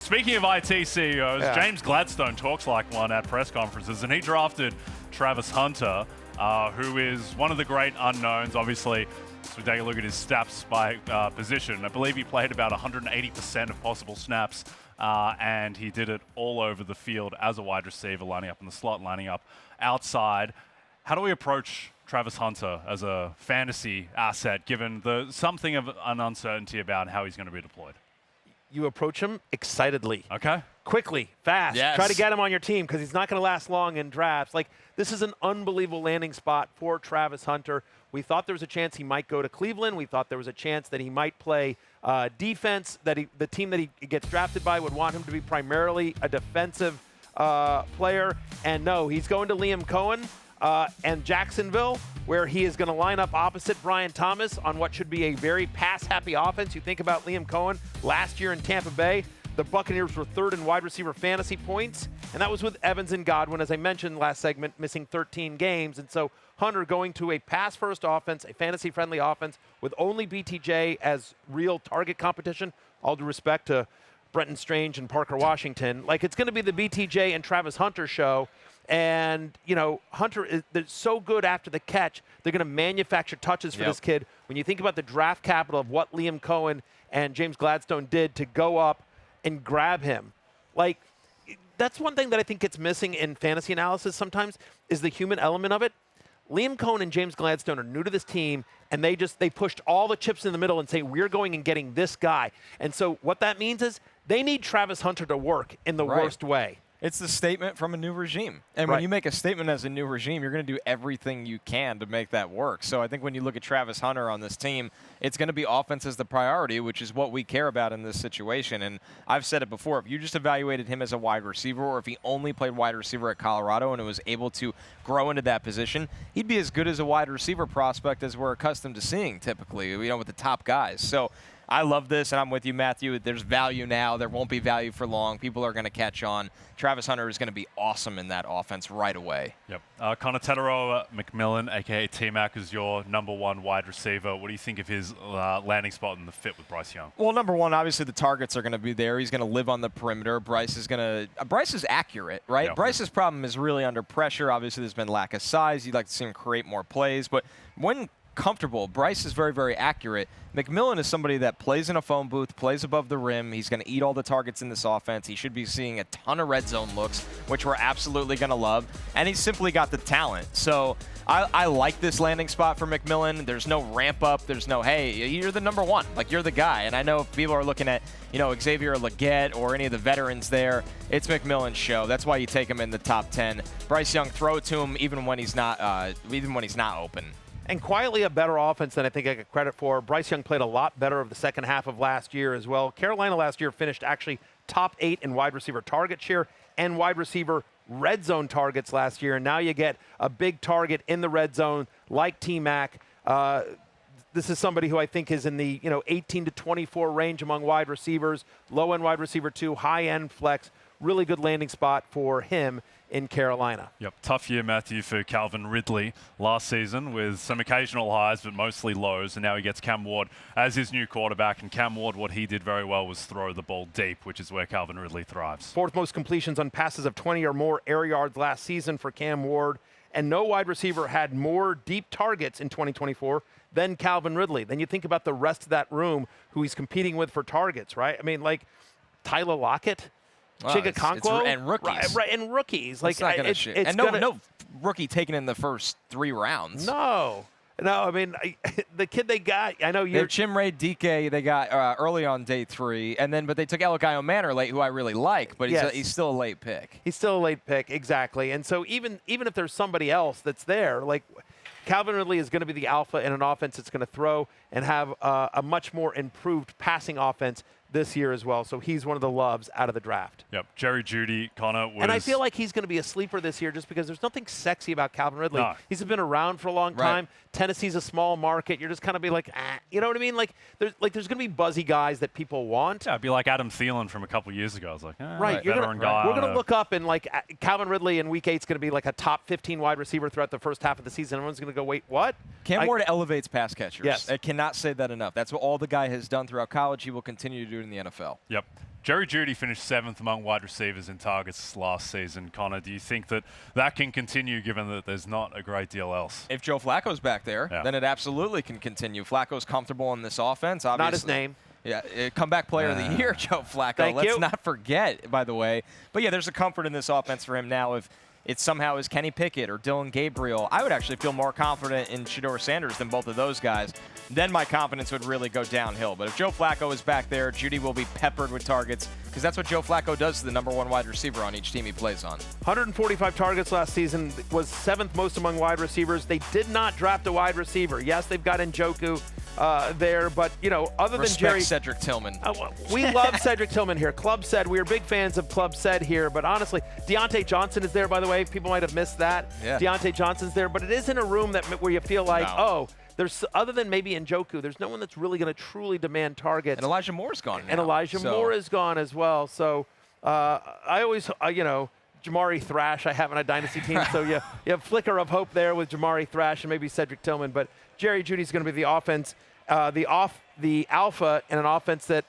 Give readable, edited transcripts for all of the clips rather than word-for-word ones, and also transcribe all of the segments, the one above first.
Speaking of IT CEOs, James Gladstone talks like one at press conferences, and he drafted Travis Hunter, who is one of the great unknowns, obviously. So we take a look at his stats by position. I believe he played about 180% of possible snaps, and he did it all over the field as a wide receiver, lining up in the slot, lining up outside. How do we approach Travis Hunter as a fantasy asset, given something of an uncertainty about how he's going to be deployed? You approach him excitedly. Okay. Quickly, fast. Yes. Try to get him on your team because he's not going to last long in drafts. Like, this is an unbelievable landing spot for Travis Hunter. We thought there was a chance he might go to Cleveland. We thought there was a chance that he might play defense, that the team that he gets drafted by would want him to be primarily a defensive player. And no, he's going to Liam Cohen and Jacksonville, where he is going to line up opposite Brian Thomas on what should be a very pass-happy offense. You think about Liam Cohen last year in Tampa Bay. The Buccaneers were third in wide receiver fantasy points, and that was with Evans and Godwin, as I mentioned last segment, missing 13 games. And so Hunter going to a pass-first offense, a fantasy-friendly offense with only BTJ as real target competition. All due respect to Brenton Strange and Parker Washington. Like, it's going to be the BTJ and Travis Hunter show. And, you know, Hunter is so good after the catch. They're going to manufacture touches for this kid. When you think about the draft capital of what Liam Cohen and James Gladstone did to go up and grab him, like, that's one thing that I think gets missing in fantasy analysis sometimes is the human element of it. Liam Cohen and James Gladstone are new to this team, and they pushed all the chips in the middle and say, we're going and getting this guy. And so what that means is they need Travis Hunter to work in the worst way. It's the statement from a new regime. And when you make a statement as a new regime, you're going to do everything you can to make that work. So I think when you look at Travis Hunter on this team, it's going to be offense as the priority, which is what we care about in this situation. And I've said it before, if you just evaluated him as a wide receiver, or if he only played wide receiver at Colorado and was able to grow into that position, he'd be as good as a wide receiver prospect as we're accustomed to seeing typically, you know, with the top guys. So I love this, and I'm with you, Matthew. There's value now. There won't be value for long. People are going to catch on. Travis Hunter is going to be awesome in that offense right away. Yep. Connor Tetairoa McMillan, a.k.a. T-Mac, is your number one wide receiver. What do you think of his landing spot and the fit with Bryce Young? Well, number one, obviously the targets are going to be there. He's going to live on the perimeter. Bryce is accurate, right? Yeah. Bryce's problem is really under pressure. Obviously, there's been lack of size. You'd like to see him create more plays. But when comfortable, Bryce is very, very accurate. McMillan is somebody that plays in a phone booth, plays above the rim. He's going to eat all the targets in this offense. He should be seeing a ton of red zone looks, which we're absolutely going to love. And he's simply got the talent. So I like this landing spot for McMillan. There's no ramp up. There's no, hey, you're the number one. Like, you're the guy. And I know if people are looking at, you know, Xavier Legette or any of the veterans there, it's McMillan's show. That's why you take him in the top 10. Bryce Young, throw it to him even when he's not open. And quietly a better offense than I think I get credit for. Bryce Young played a lot better of the second half of last year as well. Carolina last year finished actually top 8 in wide receiver target share and wide receiver red zone targets last year. And now you get a big target in the red zone like T-Mac. This is somebody who I think is in the 18 to 24 range among wide receivers, low-end wide receiver 2, high-end flex. Really good landing spot for him in Carolina. Yep, tough year, Matthew, for Calvin Ridley last season with some occasional highs but mostly lows, and now he gets Cam Ward as his new quarterback. And Cam Ward, what he did very well was throw the ball deep, which is where Calvin Ridley thrives. 4th most completions on passes of 20 or more air yards last season for Cam Ward, and no wide receiver had more deep targets in 2024 than Calvin Ridley. Then you think about the rest of that room who he's competing with for targets, right? I mean, like Tyler Lockett, Chigakonkwo, and rookies. Right, and rookies. Like, no rookie taken in the first 3 rounds. No, I mean, the kid they got, I know you're... Chimray Dike, they got early on day 3, but they took Elikayo Manor late, who I really like, but he's still a late pick. He's still a late pick, exactly. And so even if there's somebody else that's there, like Calvin Ridley is going to be the alpha in an offense that's going to throw and have a much more improved passing offense this year as well. So he's one of the loves out of the draft. Yep. Jerry Jeudy, Connor, was... And I feel like he's going to be a sleeper this year just because there's nothing sexy about Calvin Ridley. No. He's been around for a long time. Tennessee's a small market. You're just kind of be like, you know what I mean? Like there's going to be buzzy guys that people want. Yeah, it'd be like Adam Thielen from a couple years ago. I was like, we're going to look up and like Calvin Ridley in week 8 is going to be like a top 15 wide receiver throughout the first half of the season. Everyone's going to go, wait, what? Cam Ward elevates pass catchers. Yes. I cannot say that enough. That's what all the guy has done throughout college. He will continue to do it in the NFL. Yep. Jerry Jeudy finished 7th among wide receivers in targets last season. Connor, do you think that can continue given that there's not a great deal else? If Joe Flacco's back there, then it absolutely can continue. Flacco's comfortable in this offense. Obviously. Not his name. Yeah, comeback player of the year, Joe Flacco. Thank you. Not forget, by the way. But yeah, there's a comfort in this offense for him now. If it somehow is Kenny Pickett or Dylan Gabriel, I would actually feel more confident in Shedeur Sanders than both of those guys. Then my confidence would really go downhill. But if Joe Flacco is back there, Jeudy will be peppered with targets because that's what Joe Flacco does to the #1 wide receiver on each team he plays on. 145 targets last season, was 7th most among wide receivers. They did not draft a wide receiver. Yes, they've got Njoku there, but, other than Jerry... Cedric Tillman. We love Cedric Tillman here. Club said. We are big fans of Club said here, but honestly, Deontay Johnson is there, by the way. People might have missed that. Yeah. Deontay Johnson's there, but it is in a room where you feel like, there's other than maybe Njoku, there's no one that's really going to truly demand targets. And Elijah Moore's gone now. And Elijah Moore is gone as well. So I always, Jamari Thrash I have on a dynasty team, so you have flicker of hope there with Jamari Thrash and maybe Cedric Tillman. But Jerry Jeudy's going to be the offense, the alpha in an offense that,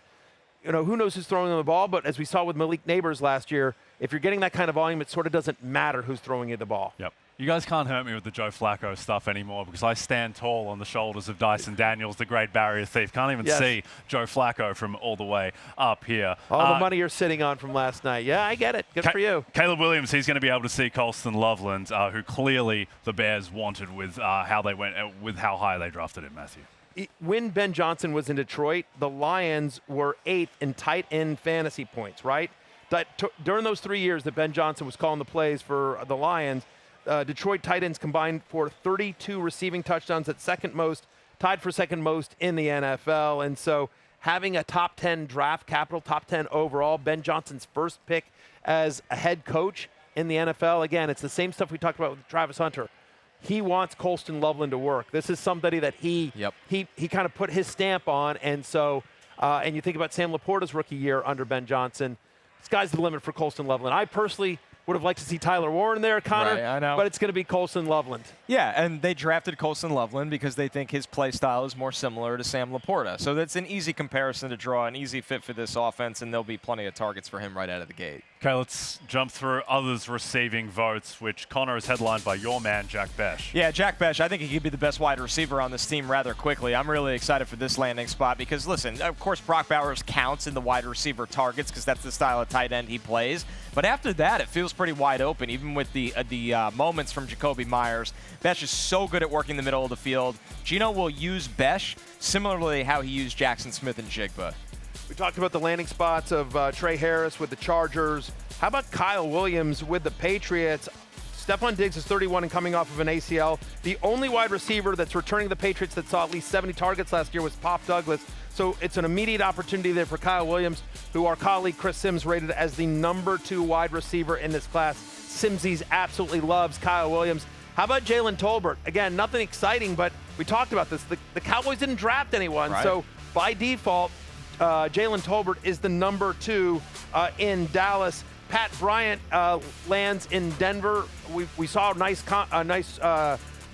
who knows who's throwing the ball. But as we saw with Malik Neighbors last year, if you're getting that kind of volume, it sort of doesn't matter who's throwing you the ball. Yep. You guys can't hurt me with the Joe Flacco stuff anymore because I stand tall on the shoulders of Dyson Daniels, the great barrier thief. Can't even see Joe Flacco from all the way up here. All the money you're sitting on from last night. Yeah, I get it. Good for you. Caleb Williams, he's going to be able to see Colston Loveland, who clearly the Bears wanted with how they went, with how high they drafted him, Matthew. When Ben Johnson was in Detroit, the Lions were 8th in tight end fantasy points, right? During those 3 years that Ben Johnson was calling the plays for the Lions, Detroit tight ends combined for 32 receiving touchdowns at second most, tied for second most in the NFL. And so having a top 10 draft capital, top 10 overall, Ben Johnson's first pick as a head coach in the NFL. Again, it's the same stuff we talked about with Travis Hunter. He wants Colston Loveland to work. This is somebody that he kind of put his stamp on. And so, and you think about Sam Laporta's rookie year under Ben Johnson, sky's the limit for Colston Loveland. I personally would have liked to see Tyler Warren there, Connor, right, I know. But it's going to be Colston Loveland. Yeah, and they drafted Colston Loveland because they think his play style is more similar to Sam Laporta. So that's an easy comparison to draw, an easy fit for this offense, and there'll be plenty of targets for him right out of the gate. Okay, let's jump through others receiving votes, which Connor is headlined by your man, Jack Besh. Yeah, Jack Besh, I think he could be the best wide receiver on this team rather quickly. I'm really excited for this landing spot because, listen, of course Brock Bowers counts in the wide receiver targets because that's the style of tight end he plays. But after that, it feels pretty wide open, even with the moments from Jacoby Myers. Besh is so good at working the middle of the field. Gino will use Besh similarly how he used Jackson Smith and Jigba. We talked about the landing spots of Trey Harris with the Chargers. How about Kyle Williams with the Patriots? Stephon Diggs is 31 and coming off of an ACL. The only wide receiver that's returning the Patriots that saw at least 70 targets last year was Pop Douglas. So it's an immediate opportunity there for Kyle Williams, who our colleague Chris Sims rated as the #2 wide receiver in this class. Simsies absolutely loves Kyle Williams. How about Jalen Tolbert? Again, nothing exciting, but we talked about this. The Cowboys didn't draft anyone, right. So by default, Jalen Tolbert is the #2 in Dallas. Pat Bryant lands in Denver. We saw a nice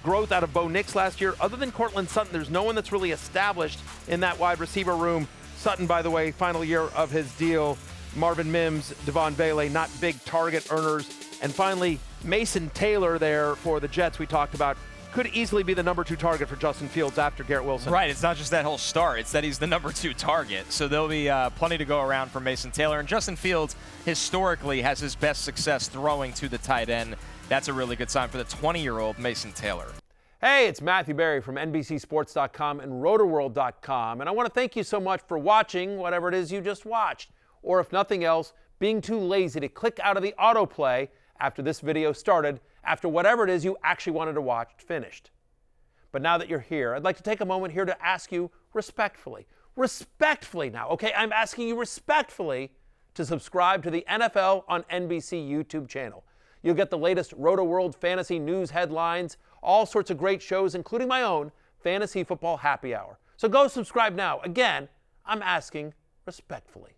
growth out of Bo Nix last year. Other than Cortland Sutton, there's no one that's really established in that wide receiver room. Sutton, by the way, final year of his deal. Marvin Mims, Devon Bailey, not big target earners. And finally, Mason Taylor there for the Jets we talked about. Could easily be the #2 target for Justin Fields after Garrett Wilson. Right, it's not just that whole start, it's that he's the #2 target. So there'll be plenty to go around for Mason Taylor. And Justin Fields historically has his best success throwing to the tight end. That's a really good sign for the 20-year-old Mason Taylor. Hey, it's Matthew Berry from NBCSports.com and RotoWorld.com. And I want to thank you so much for watching whatever it is you just watched. Or if nothing else, being too lazy to click out of the autoplay after this video started, after whatever it is you actually wanted to watch finished. But now that you're here, I'd like to take a moment here to ask you respectfully now, okay? I'm asking you respectfully to subscribe to the NFL on NBC YouTube channel. You'll get the latest RotoWorld fantasy news headlines, all sorts of great shows, including my own Fantasy Football Happy Hour. So go subscribe now. Again, I'm asking respectfully.